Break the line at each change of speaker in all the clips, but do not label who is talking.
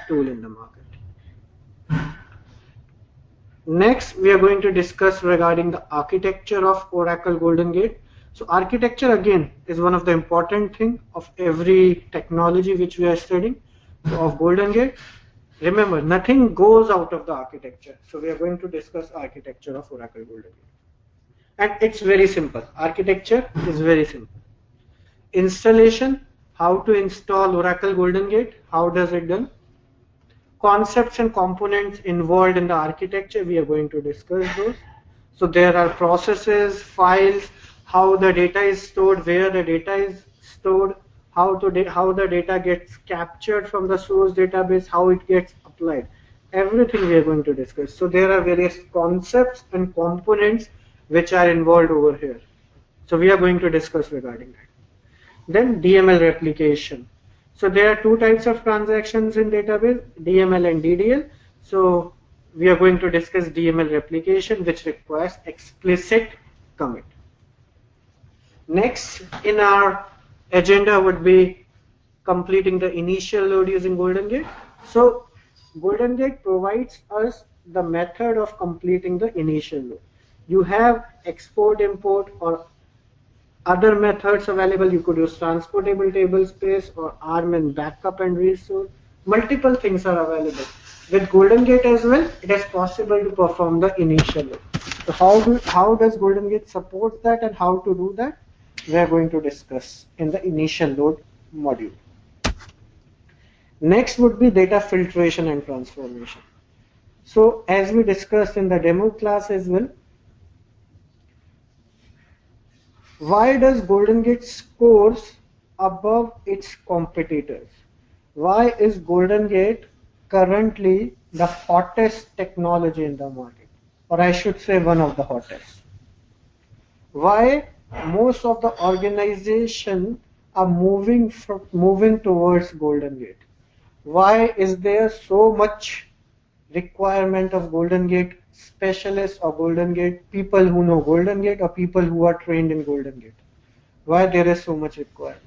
tool in the market. Next, we are going to discuss regarding the architecture of Oracle GoldenGate. So architecture again is one of the important thing of every technology which we are studying. So of GoldenGate, remember nothing goes out of the architecture. So we are going to discuss architecture of Oracle GoldenGate. And it's very simple. Architecture is very simple. Installation, how to install Oracle GoldenGate, how does it done? Concepts and components involved in the architecture, we are going to discuss those. So there are processes, files, how the data is stored, where the data is stored, how the data gets captured from the source database, how it gets applied. Everything we are going to discuss. So there are various concepts and components which are involved over here. So we are going to discuss regarding that. Then DML replication. So there are two types of transactions in database, DML and DDL. So we are going to discuss DML replication, which requires explicit commit. Next in our agenda would be completing the initial load using GoldenGate. So GoldenGate provides us the method of completing the initial load. You have export, import, or other methods available. You could use transportable table space or ARM and backup and restore. Multiple things are available. With GoldenGate as well, it is possible to perform the initial load. So how does GoldenGate support that and how to do that? We are going to discuss in the initial load module. Next would be data filtration and transformation. So as we discussed in the demo class as well, why does GoldenGate scores above its competitors? Why is GoldenGate currently the hottest technology in the market? Or I should say one of the hottest. Why most of the organizations are moving towards GoldenGate? Why is there so much requirement of GoldenGate specialists or GoldenGate people who know GoldenGate or people who are trained in GoldenGate? Why there is so much requirement?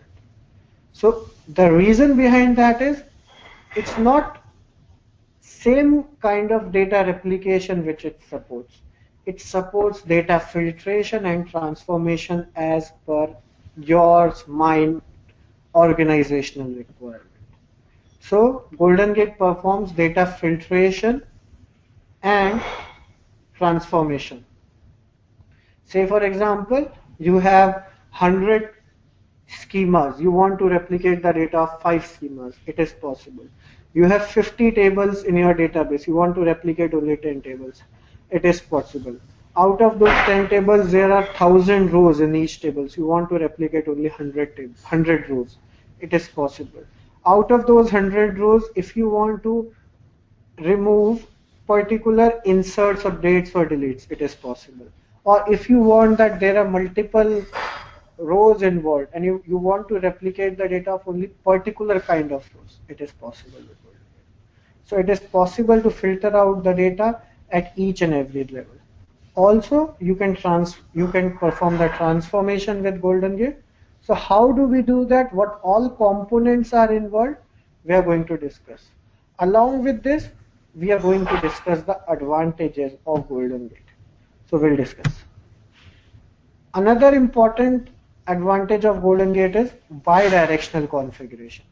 So the reason behind that is it's not same kind of data replication which it supports. It supports data filtration and transformation as per yours, mine, organizational requirement. So GoldenGate performs data filtration and transformation. Say for example, you have 100 schemas. You want to replicate the data of 5 schemas. It is possible. You have 50 tables in your database. You want to replicate only 10 tables. It is possible. Out of those 10 tables, there are 1000 rows in each table. So you want to replicate only 100 rows. It is possible. Out of those 100 rows, if you want to remove particular inserts, updates or deletes, it is possible. Or if you want that there are multiple rows involved and you want to replicate the data of only particular kind of rows, it is possible. So it is possible to filter out the data at each and every level. Also, you can perform the transformation with GoldenGate. So how do we do that? What all components are involved? We are going to discuss. Along with this, we are going to discuss the advantages of GoldenGate. So we'll discuss. Another important advantage of GoldenGate is bidirectional configuration.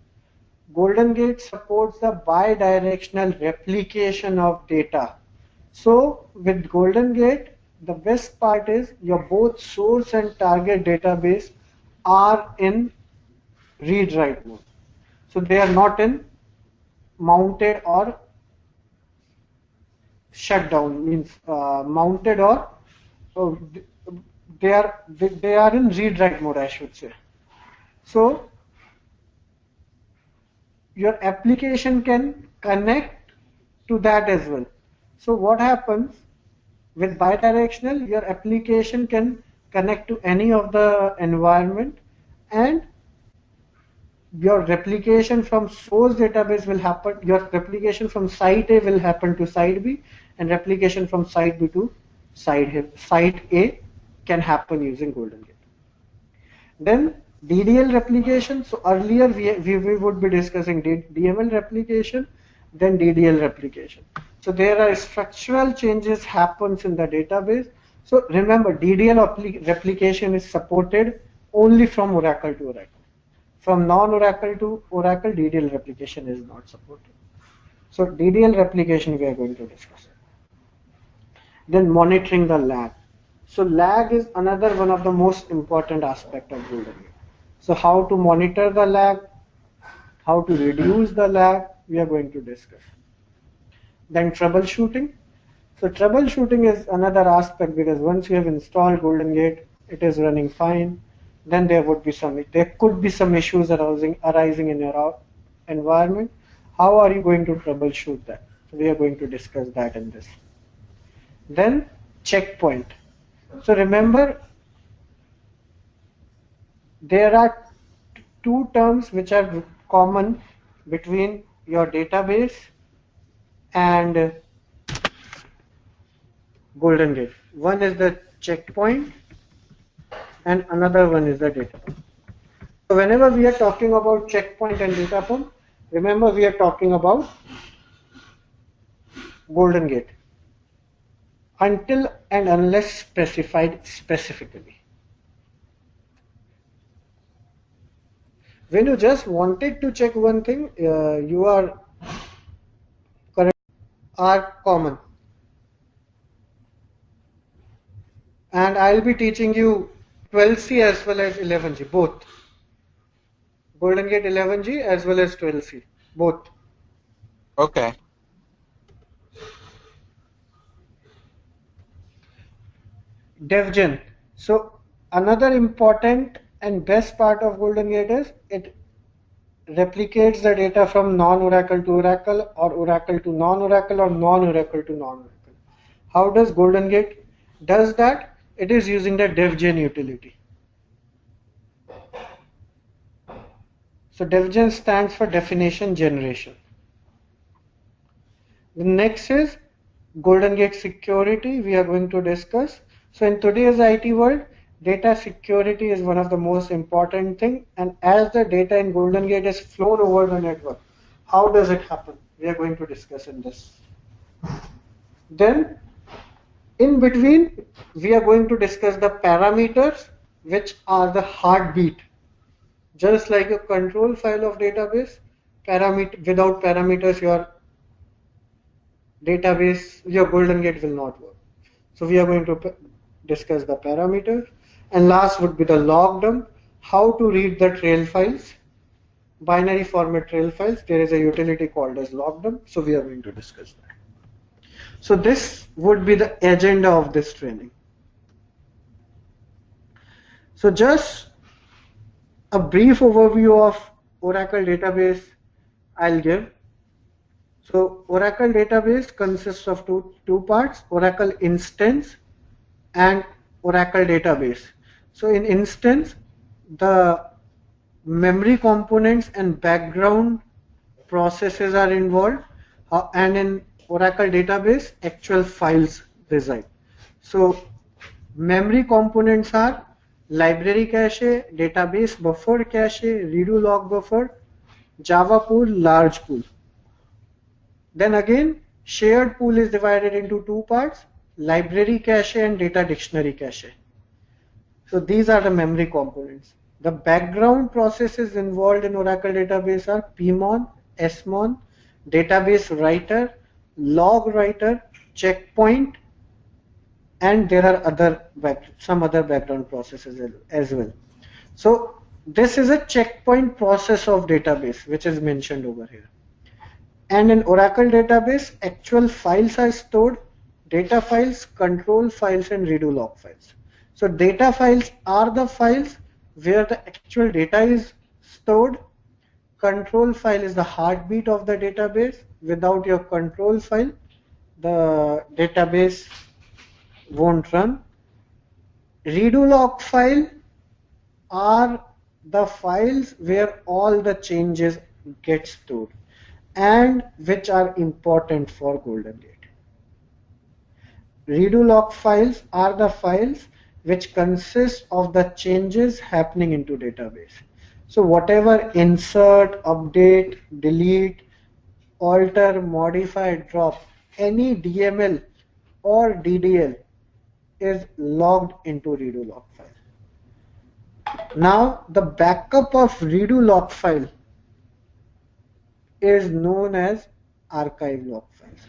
GoldenGate supports the bidirectional replication of data. So with GoldenGate, the best part is your both source and target database are in read-write mode. So they are not in mounted or shut down, means mounted or they are in read-write mode, I should say. So your application can connect to that as well. So what happens with bidirectional, your application can connect to any of the environment and your replication from source database will happen, your replication from site A will happen to site B, and replication from site B to site A can happen using GoldenGate. Then DDL replication. So earlier we would be discussing DML replication. then DDL replication. So there are structural changes happens in the database. So remember, DDL replication is supported only from Oracle to Oracle. From non-Oracle to Oracle, DDL replication is not supported. So DDL replication we are going to discuss. Then monitoring the lag. So lag is another one of the most important aspect of GoldenGate. So how to monitor the lag, how to reduce the lag, we are going to discuss. Then troubleshooting. So troubleshooting is another aspect, because once you have installed GoldenGate, it is running fine. Then there could be some issues arising in your environment. How are you going to troubleshoot that? So we are going to discuss that in this. Then checkpoint. So remember, there are two terms which are common between your database and GoldenGate. One is the checkpoint and another one is the data pump. So whenever we are talking about checkpoint and data pump, remember we are talking about GoldenGate until and unless specified specifically. When you just wanted to check one thing, you are common. And I'll be teaching you 12C as well as 11G, both. GoldenGate 11G as well as 12C, both.
Okay.
DevGen. So another important and best part of GoldenGate is it replicates the data from non-Oracle to Oracle, or Oracle to non-Oracle, or non-Oracle to non-Oracle. How does GoldenGate does that? It is using the DevGen utility. So DevGen stands for definition generation. The next is GoldenGate security we are going to discuss. So in today's IT world, data security is one of the most important thing, and as the data in GoldenGate is flown over the network, how does it happen? We are going to discuss in this. Then in between, we are going to discuss the parameters, which are the heartbeat. Just like a control file of database, without parameters, your database, your GoldenGate will not work. So we are going to discuss the parameters. And last would be the log dump, how to read the trail files, binary format trail files. There is a utility called as log dump. So we are going to discuss that. So this would be the agenda of this training. So just a brief overview of Oracle database I'll give. So Oracle database consists of two parts, Oracle instance and Oracle database. So in instance, the memory components and background processes are involved, and in Oracle database, actual files reside. So memory components are library cache, database buffer cache, redo log buffer, Java pool, large pool. Then again, shared pool is divided into two parts, library cache and data dictionary cache. So these are the memory components. The background processes involved in Oracle database are pmon, smon, database writer, log writer, checkpoint, and there are some other background processes as well. So this is a checkpoint process of database which is mentioned over here. And in Oracle database, actual files are stored, data files, control files, and redo log files. So data files are the files where the actual data is stored. Control file is the heartbeat of the database. Without your control file, the database won't run. Redo log file are the files where all the changes get stored and which are important for GoldenGate. Redo log files are the files which consist of the changes happening into database. So whatever insert, update, delete, alter, modify, drop any DML or DDL is logged into redo log file. Now the backup of redo log file is known as archive log files.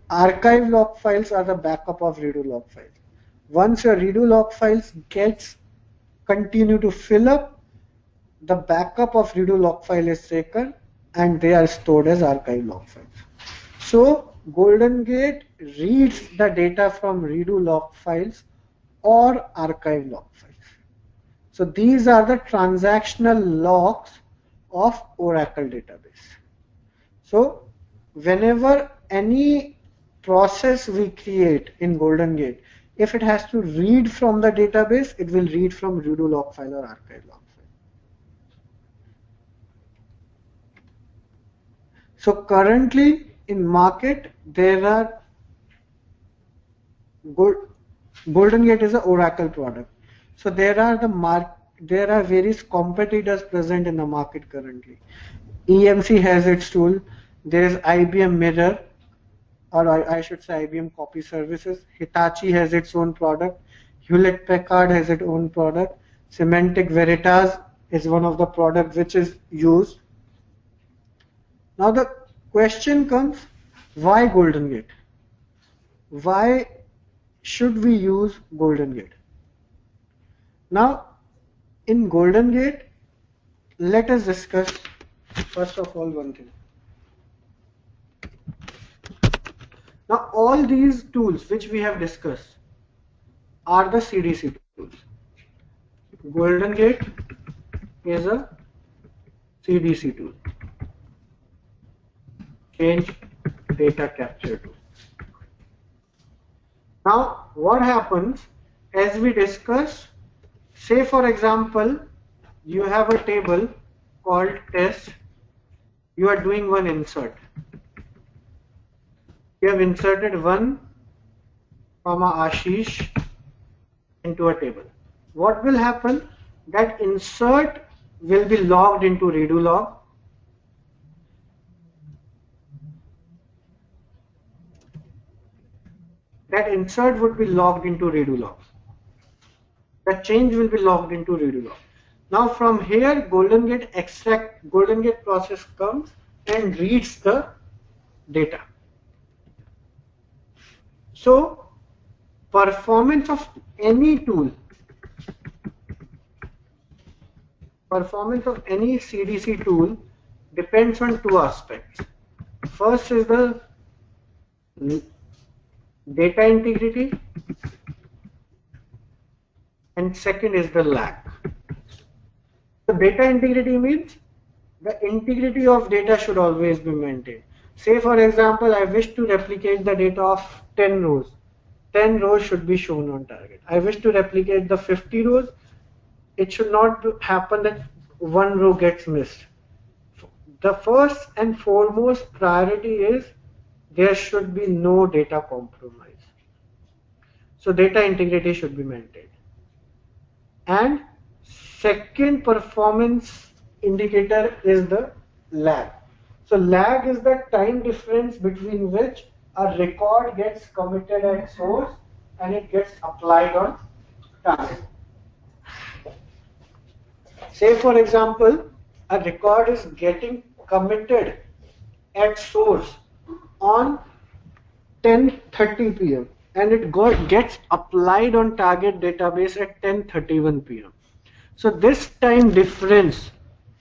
Archive log files are the backup of redo log files. Once your redo log files continue to fill up, the backup of redo log file is taken and they are stored as archive log files. So GoldenGate reads the data from redo log files or archive log files. So these are the transactional logs of Oracle database. So whenever any process we create in GoldenGate, if it has to read from the database, it will read from redo log file or archive log file. So currently in market there are GoldenGate is an Oracle product. So there are various competitors present in the market currently. EMC has its tool. There is IBM Mirror, or I should say IBM Copy Services. Hitachi has its own product. Hewlett Packard has its own product. Semantic Veritas is one of the products which is used. Now the question comes, why GoldenGate? Why should we use GoldenGate? Now in GoldenGate, let us discuss first of all one thing. Now all these tools which we have discussed are the CDC tools. GoldenGate is a CDC tool, change data capture tool. Now what happens, as we discussed, say for example you have a table called test, you are doing one insert. You have inserted 1, Ashish into a table. What will happen? That insert will be logged into redo log. That insert would be logged into redo log. That change will be logged into redo log. Now from here, GoldenGate process comes and reads the data. So performance of any tool, performance of any CDC tool depends on two aspects. First is the data integrity and second is the lag. The data integrity means the integrity of data should always be maintained. Say for example, I wish to replicate the data of 10 rows. 10 rows should be shown on target. I wish to replicate the 50 rows. It should not happen that one row gets missed. The first and foremost priority is there should be no data compromise. So data integrity should be maintained. And second performance indicator is the lag. So lag is the time difference between which a record gets committed at source and it gets applied on target. Say for example, a record is getting committed at source on 10:30 p.m. and it gets applied on target database at 10:31 p.m. So this time difference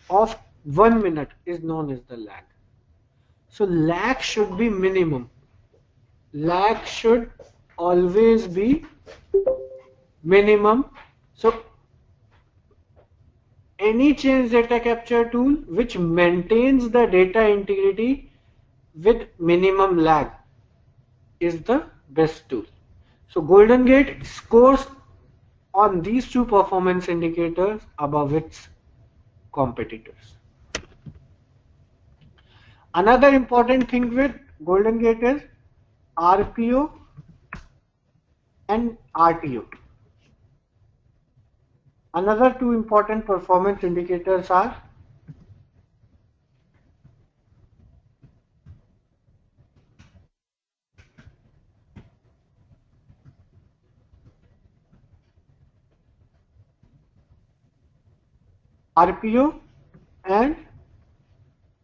of 1 minute is known as the lag. So lag should be minimum. Lag should always be minimum. So any change data capture tool which maintains the data integrity with minimum lag is the best tool. So GoldenGate scores on these two performance indicators above its competitors. Another important thing with GoldenGate is RPO and RTO. Another two important performance indicators are RPO and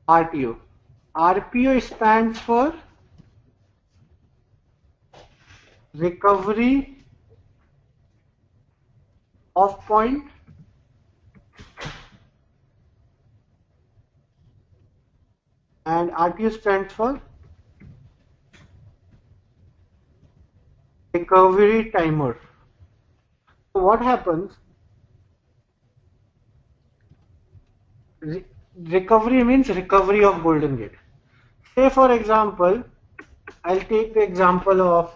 RTO. RPO stands for recovery of point, and RTO stands for recovery timer. So what happens? Re Recovery means recovery of golden gate. Say for example, I'll take the example of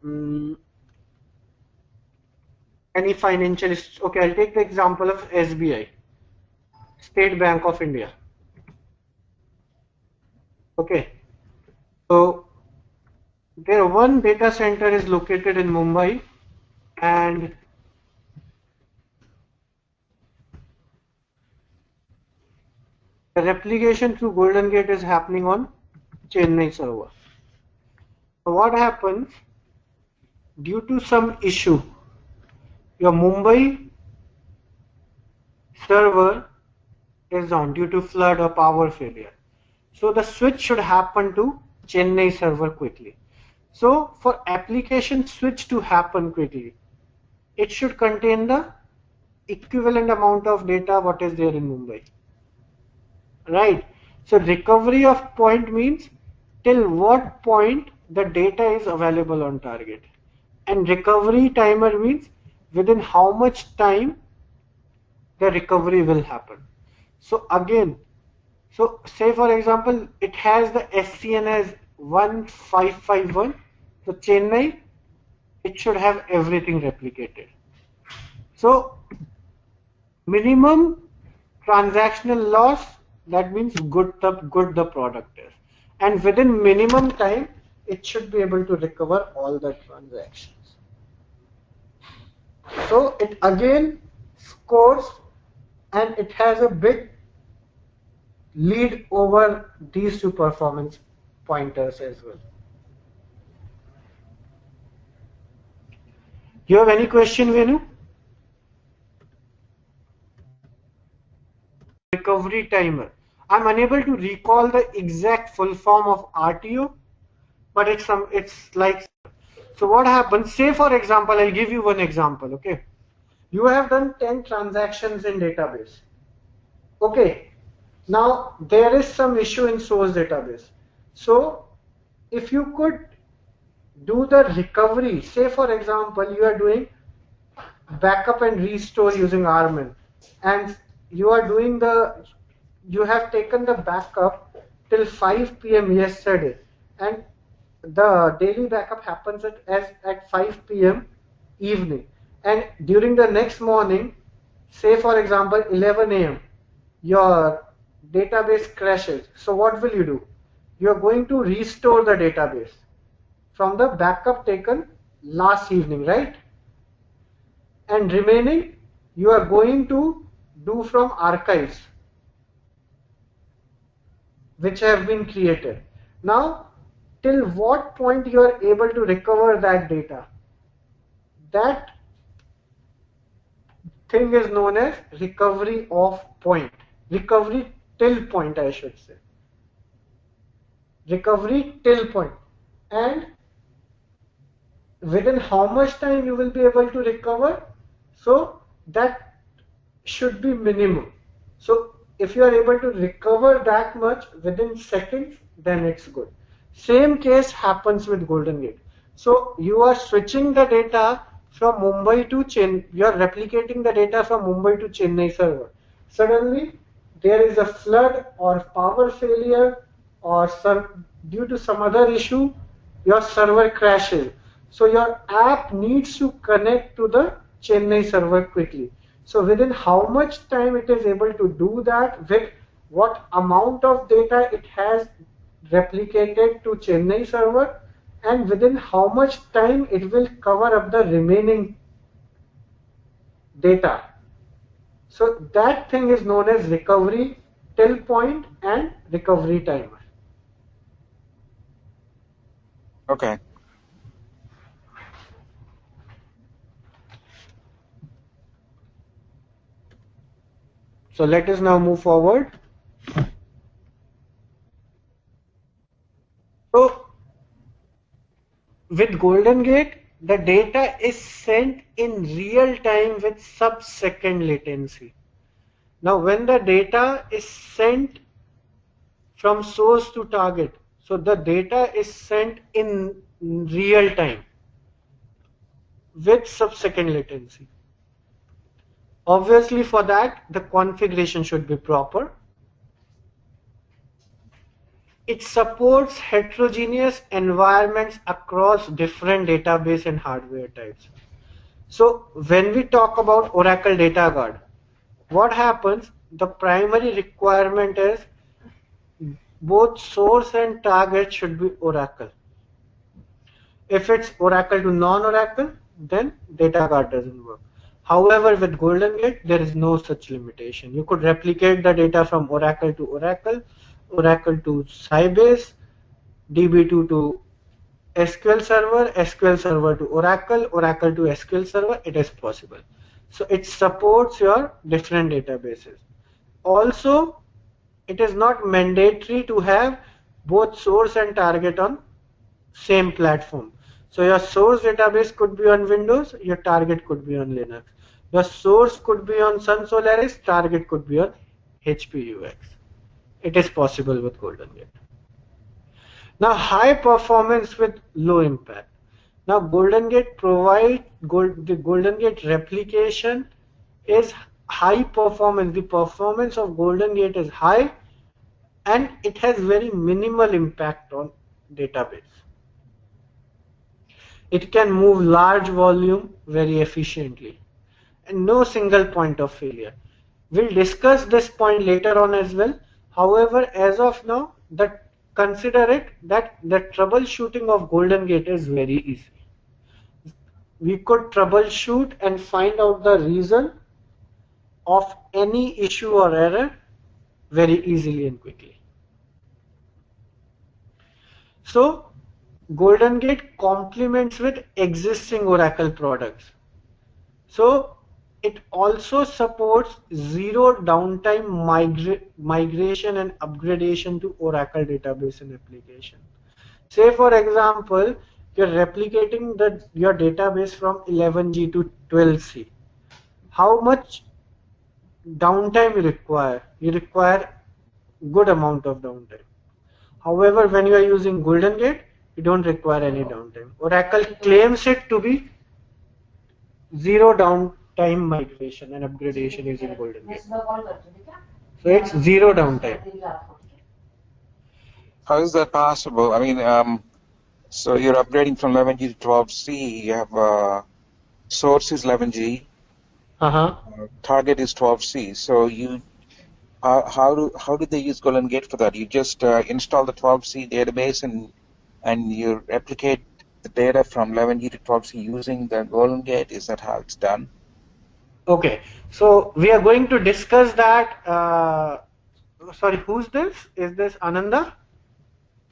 um, any financial. Okay, I'll take the example of SBI, State Bank of India. Okay, so their one data center is located in Mumbai, and the replication through Golden Gate is happening on Chennai server. So what happens? Due to some issue, your Mumbai server is down due to flood or power failure. So the switch should happen to Chennai server quickly. So for application switch to happen quickly, it should contain the equivalent amount of data what is there in Mumbai. Right. So recovery of point means till what point the data is available on target. And recovery timer means within how much time the recovery will happen. So again, so say for example, it has the SCN as 1551. So Chennai, it should have everything replicated. So minimum transactional loss, that means good the product is, and within minimum time it should be able to recover all the transactions. So it again scores, and it has a big lead over these two performance pointers as well. You have any question, Venu? Recovery timer. I'm unable to recall the exact full form of RTO, but it's like, so what happens, say for example, I'll give you one example. Okay, you have done 10 transactions in database. Okay, now there is some issue in source database. So if you could do the recovery, say for example you are doing backup and restore using Armin, and you are doing the, you have taken the backup till 5 p.m. yesterday, and the daily backup happens at 5 p.m. evening, and during the next morning, say for example 11 a.m., your database crashes. So what will you do? You are going to restore the database from the backup taken last evening, right? And remaining you are going to do from archives which have been created. Now, till what point you are able to recover that data? That thing is known as recovery of point. Recovery till point, I should say. Recovery till point. And within how much time you will be able to recover? So that should be minimum. So if you are able to recover that much within seconds, then it's good. Same case happens with GoldenGate. So you are switching the data from Mumbai to Chennai, you are replicating the data from Mumbai to Chennai server. Suddenly there is a flood or power failure, or due to some other issue, your server crashes. So your app needs to connect to the Chennai server quickly. So within how much time it is able to do that, with what amount of data it has replicated to Chennai server, and within how much time it will cover up the remaining data. So that thing is known as recovery till point and recovery timer.
Okay.
So let us now move forward. So with GoldenGate, the data is sent in real time with sub-second latency. Now when the data is sent from source to target, so the data is sent in real time with sub-second latency. Obviously for that, the configuration should be proper. It supports heterogeneous environments across different database and hardware types. So when we talk about Oracle Data Guard, what happens? The primary requirement is both source and target should be Oracle. If it's Oracle to non-Oracle, then Data Guard doesn't work. However, with GoldenGate, there is no such limitation. You could replicate the data from Oracle to Oracle, Oracle to Sybase, DB2 to SQL Server to Oracle, Oracle to SQL Server. It is possible. So it supports your different databases. Also, it is not mandatory to have both source and target on same platform. So your source database could be on Windows, your target could be on Linux. Your source could be on Sun Solaris, target could be on HP UX. It is possible with GoldenGate. Now high performance with low impact. Now GoldenGate provides, the GoldenGate replication is high performance. The performance of GoldenGate is high and it has very minimal impact on database. It can move large volume very efficiently and no single point of failure. We'll discuss this point later on as well. However, as of now, consider it that the troubleshooting of GoldenGate is very easy. We could troubleshoot and find out the reason of any issue or error very easily and quickly. So GoldenGate complements with existing Oracle products. So it also supports zero downtime migration and upgradation to Oracle database and application. Say for example, you're replicating your database from 11G to 12C. How much downtime you require? You require good amount of downtime. However, when you are using GoldenGate, you don't require any downtime. Oracle claims it to be zero downtime migration and upgradation using GoldenGate. So it's zero downtime.
How is that possible? I mean, so you're upgrading from 11G to 12C. You have source is 11G. Target is 12C. So how did they use GoldenGate for that? You just install the 12C database and you replicate the data from 11G to 12C using the GoldenGate. Is that how it's done?
Okay, so we are going to discuss that. Sorry, who's this? Is this Ananda?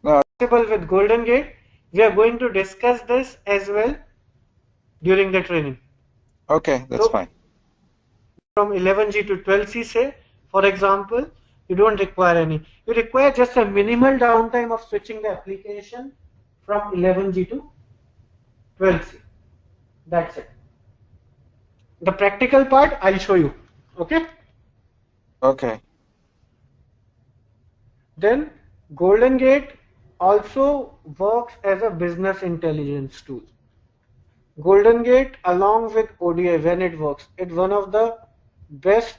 No.
Possible with GoldenGate. We are going to discuss this as well during the training.
Okay, that's fine.
From 11G to 12C, say, for example, you don't require any. You require just a minimal downtime of switching the application from 11G to 12C. That's it. The practical part, I'll show you. Okay?
Okay.
Then GoldenGate also works as a business intelligence tool. GoldenGate along with ODI, when it works, it's one of the best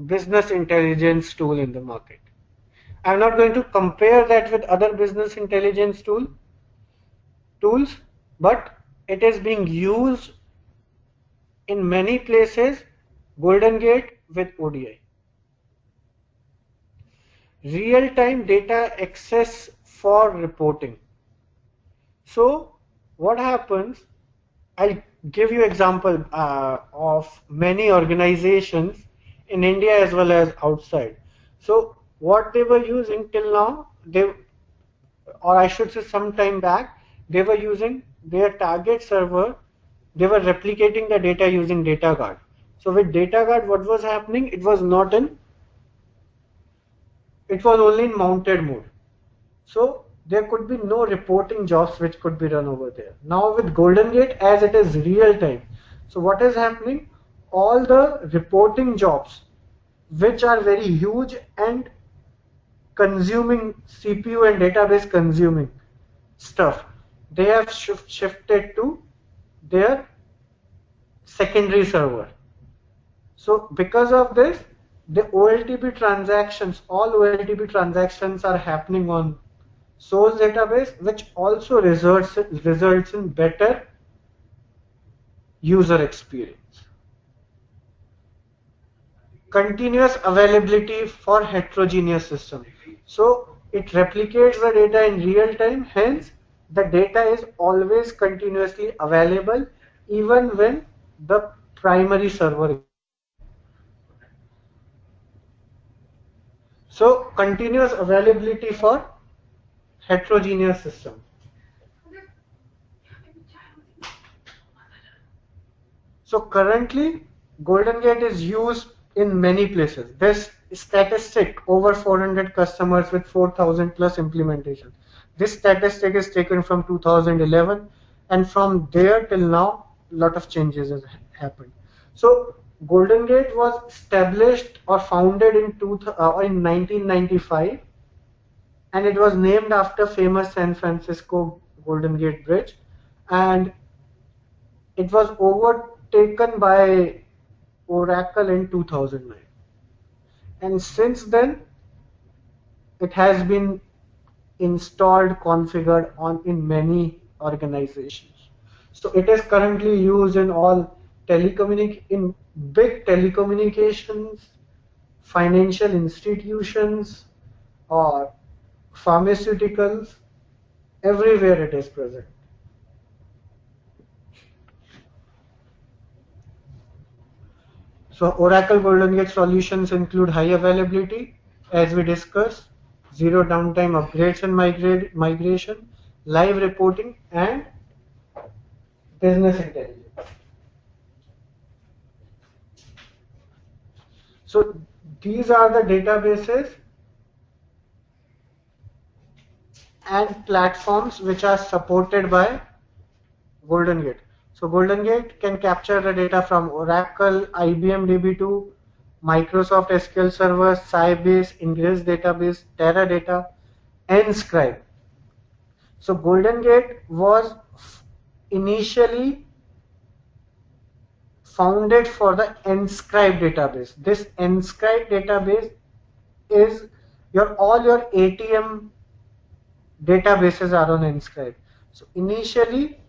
business intelligence tool in the market. I'm not going to compare that with other business intelligence tools, but it is being used in many places. GoldenGate with ODI. Real-time data access for reporting. So what happens, I'll give you example of many organizations in India as well as outside. So what they were using till now, or I should say some time back, they were using their target server, they were replicating the data using Data Guard. So with data guard, what was happening? It was only in mounted mode. So there could be no reporting jobs which could be run over there. Now with GoldenGate, as it is real time, so what is happening? All the reporting jobs which are very huge and consuming CPU and database consuming stuff, they have shifted to their secondary server. So because of this, the OLTP transactions, all OLTP transactions are happening on source database, which also results in better user experience. Continuous availability for heterogeneous system. So it replicates the data in real time, hence the data is always continuously available even when the primary server. So continuous availability for heterogeneous system. So currently, GoldenGate is used in many places. This statistic, over 400 customers with 4,000 plus implementation. This statistic is taken from 2011, and from there till now, a lot of changes have happened. So GoldenGate was established or founded in 1995, and it was named after famous San Francisco Golden Gate Bridge, and it was overtaken by Oracle in 2009, and since then it has been installed, configured on in many organizations. So it is currently used in all in big telecommunications, financial institutions, or pharmaceuticals. Everywhere it is present. So Oracle GoldenGate solutions include high availability, as we discussed, zero downtime upgrades and migration, live reporting, and business intelligence. So these are the databases and platforms which are supported by GoldenGate. So GoldenGate can capture the data from Oracle, IBM DB2, Microsoft SQL Server, Sybase, Ingress Database, Teradata, and Scribe. So GoldenGate was initially founded for the Nscribe database. This Nscribe database is all your ATM databases are on Nscribe. So initially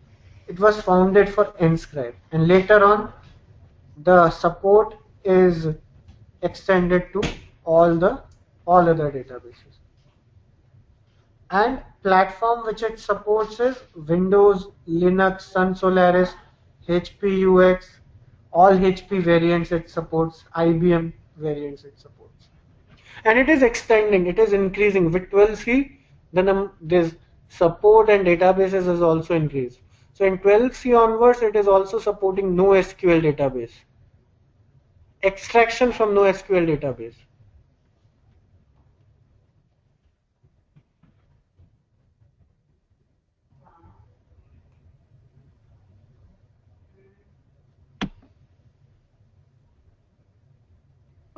it was founded for Nscribe, and later on the support is extended to all other databases. And platform which it supports is Windows, Linux, Sun Solaris, HP UX, all HP variants it supports, IBM variants it supports. And it is extending, it is increasing. With 12c, this support and databases is also increased. So in 12c onwards, it is also supporting NoSQL database. Extraction from NoSQL database.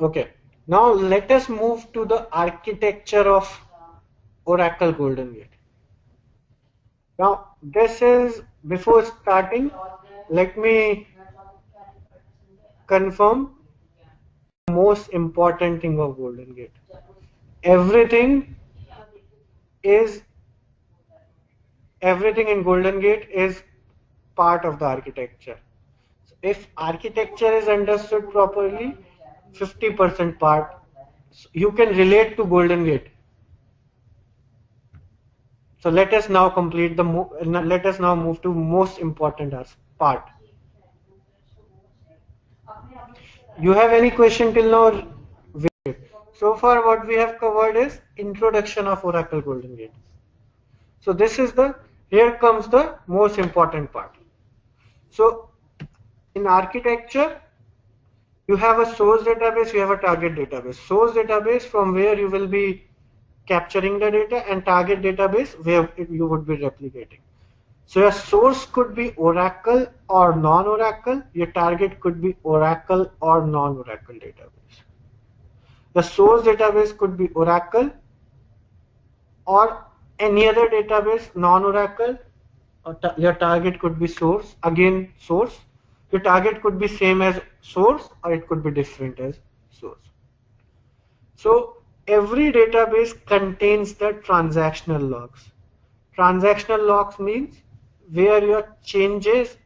Okay, now let us move to the architecture of Oracle GoldenGate. Now this is, before starting, let me confirm the most important thing of GoldenGate. Is everything in GoldenGate is part of the architecture. So if architecture is understood properly, 50% part, you can relate to GoldenGate. So let us now move to most important part. You have any question till now? So far what we have covered is introduction of Oracle GoldenGate. So here comes the most important part. So in architecture, You have a source database, you have a target database. Source database from where you will be capturing the data, and target database where you would be replicating. So your source could be Oracle or non-Oracle. Your target could be Oracle or non-Oracle database. The source database could be Oracle or any other database, non-Oracle. Your target could be source, again source. Your target could be same as source or it could be different as source. So every database contains the transactional logs. Transactional logs means where your changes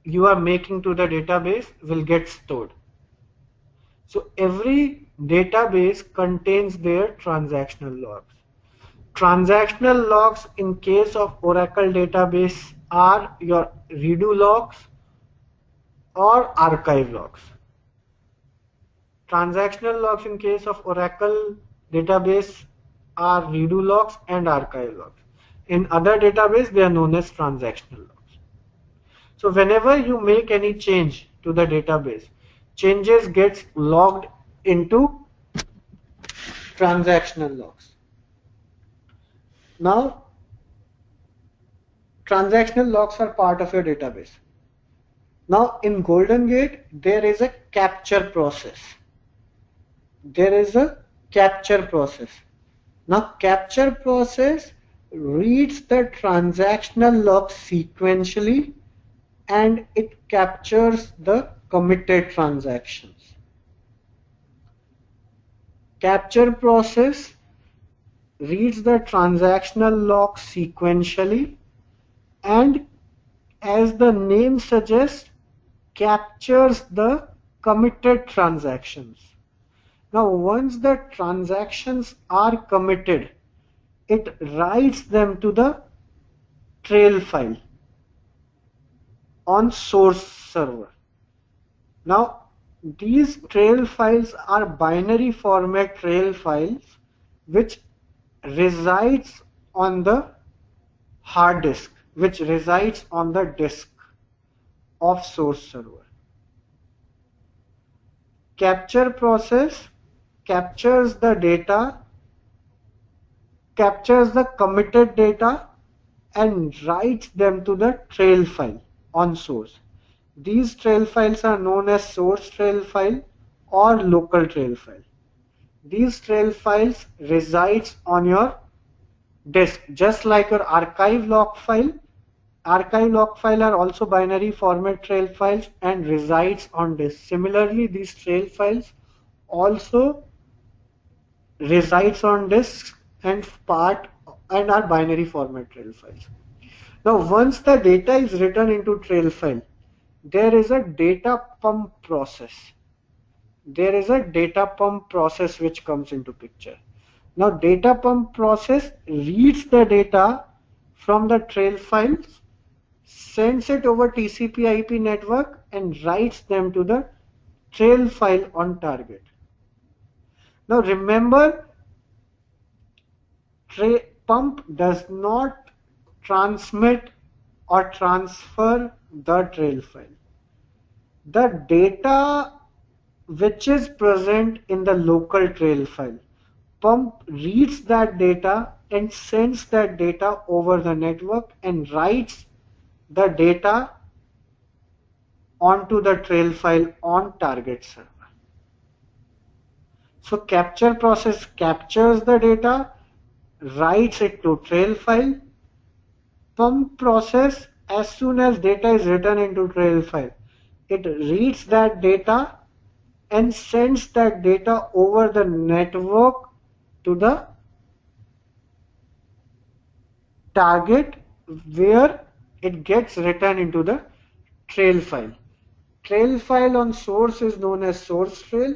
you are making to the database will get stored. So every database contains their transactional logs. Transactional logs in case of Oracle database are your redo logs or archive logs. Transactional logs in case of Oracle database are redo logs and archive logs. In other database, they are known as transactional logs. So whenever you make any change to the database, changes gets logged into transactional logs. Now, transactional logs are part of your database. Now, in GoldenGate, there is a capture process. There is a capture process. Now, capture process reads the transactional log sequentially and it captures the committed transactions. Capture process reads the transactional log sequentially and, as the name suggests, captures the committed transactions. Now, once the transactions are committed, it writes them to the trail file on source server. Now, these trail files are binary format trail files which resides on the hard disk, which resides on the disk of source server. Capture process captures the data, captures the committed data and writes them to the trail file on source. These trail files are known as source trail file or local trail file. These trail files resides on your disk, just like your archive log file. Archive log file are also binary format trail files and resides on disk. Similarly, these trail files also resides on disk and are binary format trail files. Now, once the data is written into trail file, there is a data pump process. There is a data pump process which comes into picture. Now, data pump process reads the data from the trail files, sends it over TCP/IP network and writes them to the trail file on target. Now, remember, pump does not transmit or transfer the trail file. The data which is present in the local trail file, pump reads that data and sends that data over the network and writes the data onto the trail file on target server. So capture process captures the data, writes it to trail file. Pump process, as soon as data is written into trail file, it reads that data and sends that data over the network to the target where it gets written into the trail file. Trail file on source is known as source trail.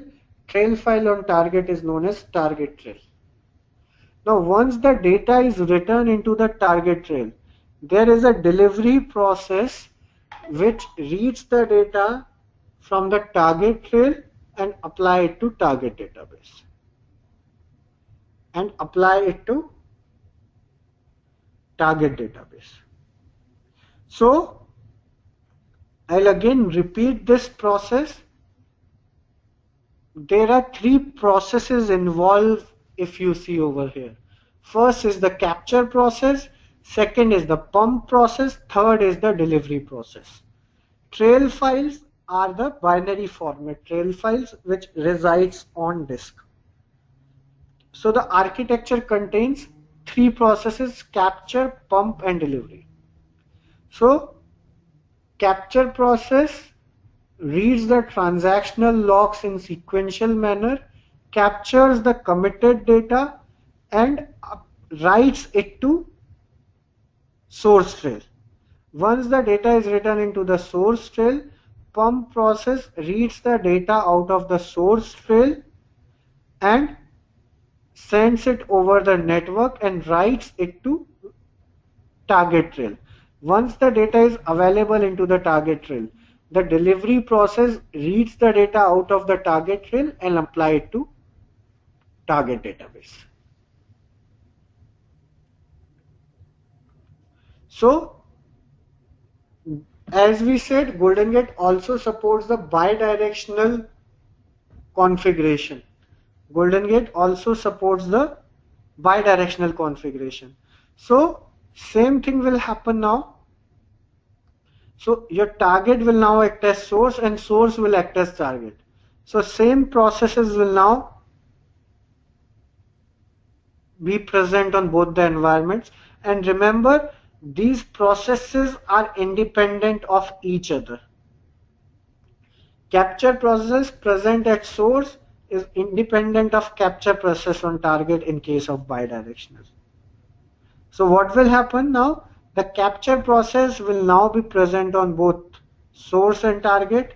Trail file on target is known as target trail. Now, once the data is written into the target trail, there is a delivery process which reads the data from the target trail and apply it to target database. And apply it to target database. So, I'll again repeat this process. There are three processes involved if you see over here. First is the capture process, second is the pump process, third is the delivery process. Trail files are the binary format trail files which resides on disk. So the architecture contains three processes: capture, pump and delivery. So capture process reads the transactional logs in sequential manner, captures the committed data and writes it to source trail. Once the data is written into the source trail, pump process reads the data out of the source trail and sends it over the network and writes it to target trail. Once the data is available into the target trail, the delivery process reads the data out of the target trail and apply it to target database. So, as we said, GoldenGate also supports the bidirectional configuration. GoldenGate also supports the bidirectional configuration. So, same thing will happen now. So your target will now act as source and source will act as target. So same processes will now be present on both the environments. And remember, these processes are independent of each other. Capture process present at source is independent of capture process on target in case of bidirectional. So what will happen now? The capture process will now be present on both source and target.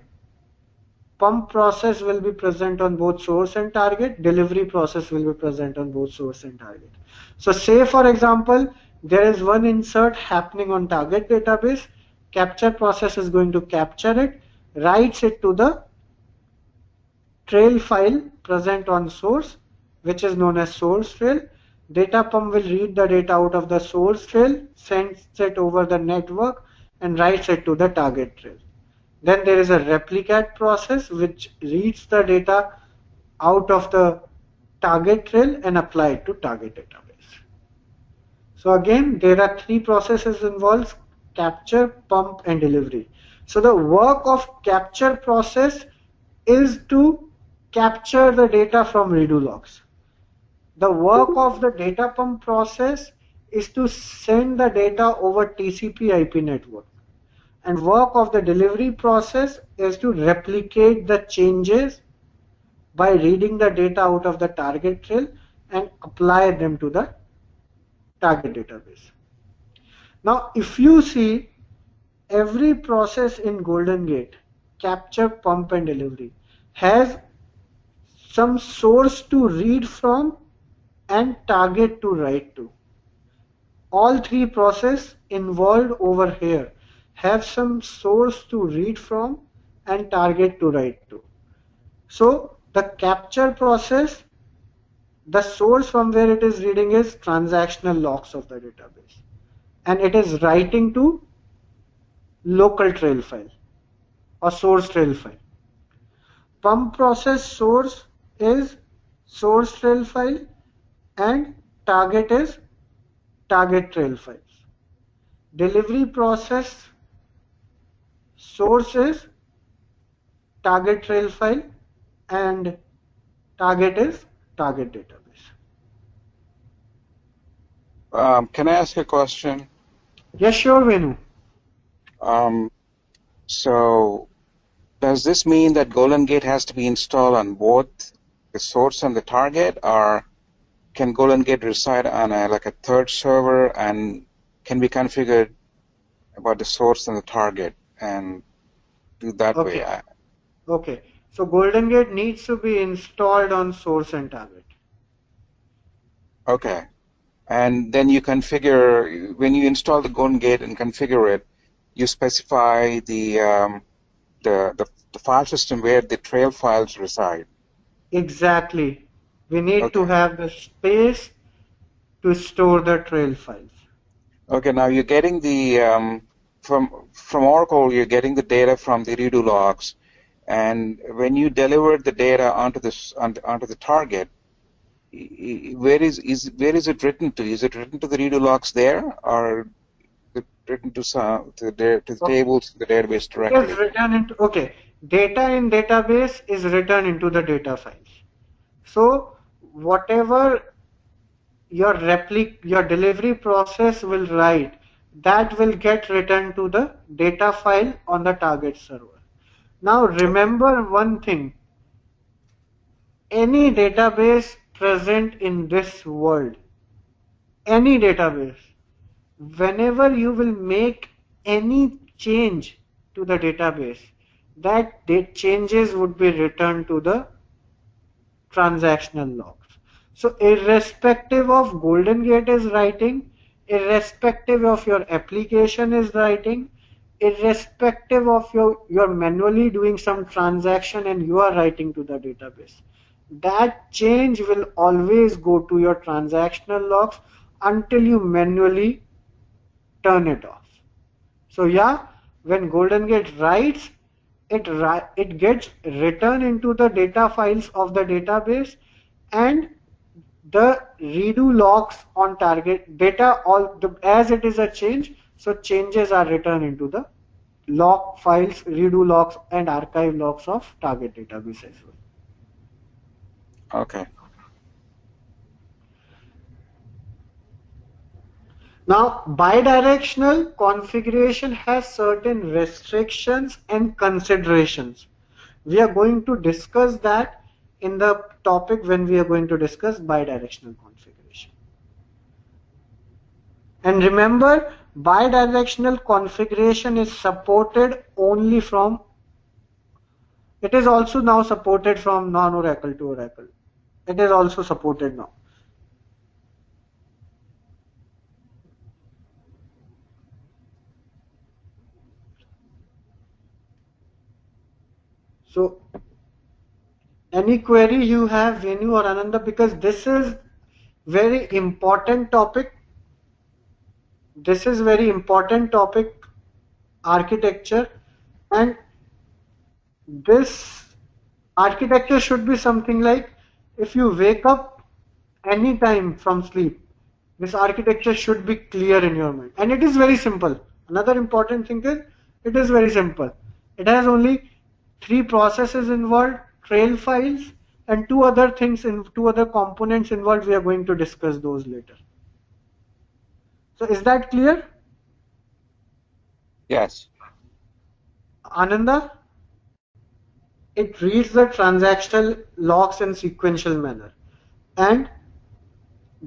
Pump process will be present on both source and target. Delivery process will be present on both source and target. So say for example, there is one insert happening on target database. Capture process is going to capture it, writes it to the trail file present on source, which is known as source trail. Data pump will read the data out of the source trail, sends it over the network and writes it to the target trail. Then there is a replicate process which reads the data out of the target trail and apply it to target database. So again, there are three processes involved: capture, pump and delivery. So the work of capture process is to capture the data from redo logs. The work of the data pump process is to send the data over TCP IP network. And work of the delivery process is to replicate the changes by reading the data out of the target trail and apply them to the target database. Now, if you see every process in GoldenGate, capture, pump and delivery, has some source to read from and target to write to. All three processes involved over here have some source to read from and target to write to. So the capture process, the source from where it is reading is transactional logs of the database, and it is writing to local trail file or source trail file. Pump process source is source trail file and target is target trail files. Delivery process source is target trail file and target is target database.
Can I ask a question?
Yes, sure, Venu.
So does this mean that GoldenGate has to be installed on both the source and the target, or can GoldenGate reside on like a third server and can be configured about the source and the target and do that
Okay.
way?
Okay. So GoldenGate needs to be installed on source and target.
Okay. And then you configure, when you install the GoldenGate and configure it, you specify the file system where the trail files reside.
Exactly. We need to
Okay.
have the space to store the trail files.
Okay, now you're getting the from Oracle, you're getting the data from the redo logs, And when you deliver the data onto the target, where is it written to? Is it written to the redo logs there, or is it written to the
Okay.
tables, the database
It is
directly?
written into, okay, data in database is written into the data files. So whatever your delivery process will write, that will get written to the data file on the target server. Now remember one thing, any database present in this world, any database, whenever you will make any change to the database, that changes would be returned to the transactional logs. So irrespective of GoldenGate is writing, irrespective of your application is writing, irrespective of you're manually doing some transaction and you are writing to the database, that change will always go to your transactional logs until you manually turn it off. So yeah, when GoldenGate writes, it gets written into the data files of the database, and the redo logs on target data as it is a change, so changes are written into the log files, redo logs and archive logs of target database as well.
Okay.
Now, bidirectional configuration has certain restrictions and considerations. We are going to discuss that in the topic when we are going to discuss bidirectional configuration. And remember, bidirectional configuration is supported only from, it is also now supported from non-Oracle to Oracle. It is also supported now. So any query you have, Venu or Ananda, because this is very important topic. This is very important topic, architecture, and this architecture should be something like, if you wake up any time from sleep, this architecture should be clear in your mind. And it is very simple. Another important thing is, it is very simple. It has only three processes involved, trail files, and two other things, in two other components involved. We are going to discuss those later. So is that clear?
Yes.
Ananda? It reads the transactional logs in sequential manner and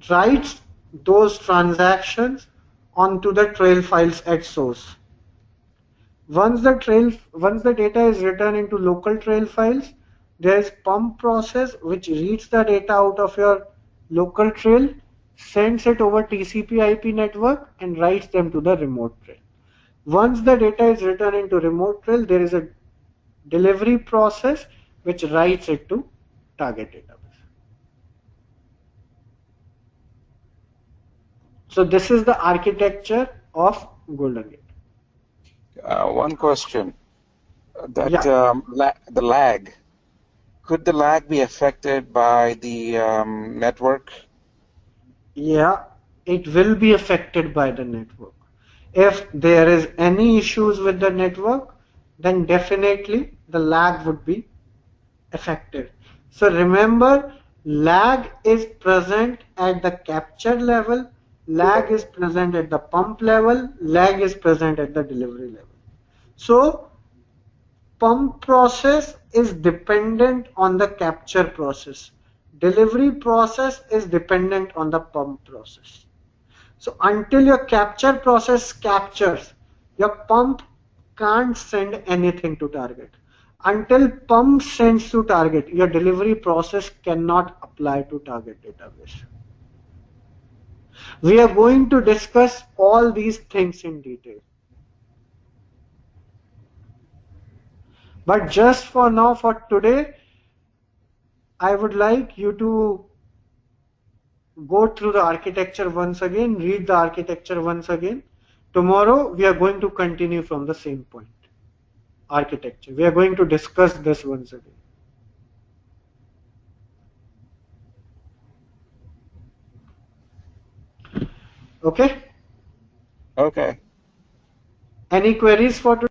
writes those transactions onto the trail files at source. Once the data is written into local trail files, there is pump process which reads the data out of your local trail, sends it over TCP/IP network and writes them to the remote trail. Once the data is written into remote trail, there is a delivery process which writes it to target database. So this is the architecture of GoldenGate.
One question. That
Yeah,
the lag, could the lag be affected by the network?
yeah, it will be affected by the network. If there is any issues with the network, then definitely the lag would be affected. So remember, lag is present at the capture level, lag is present at the pump level, lag is present at the delivery level. So pump process is dependent on the capture process. Delivery process is dependent on the pump process. So until your capture process captures, your pump can't send anything to target. Until pump sends to target, your delivery process cannot apply to target database. We are going to discuss all these things in detail. But just for now, for today, I would like you to go through the architecture once again, read the architecture once again. Tomorrow, we are going to continue from the same point. architecture. We are going to discuss this once again. Okay?
Okay.
Any queries for today?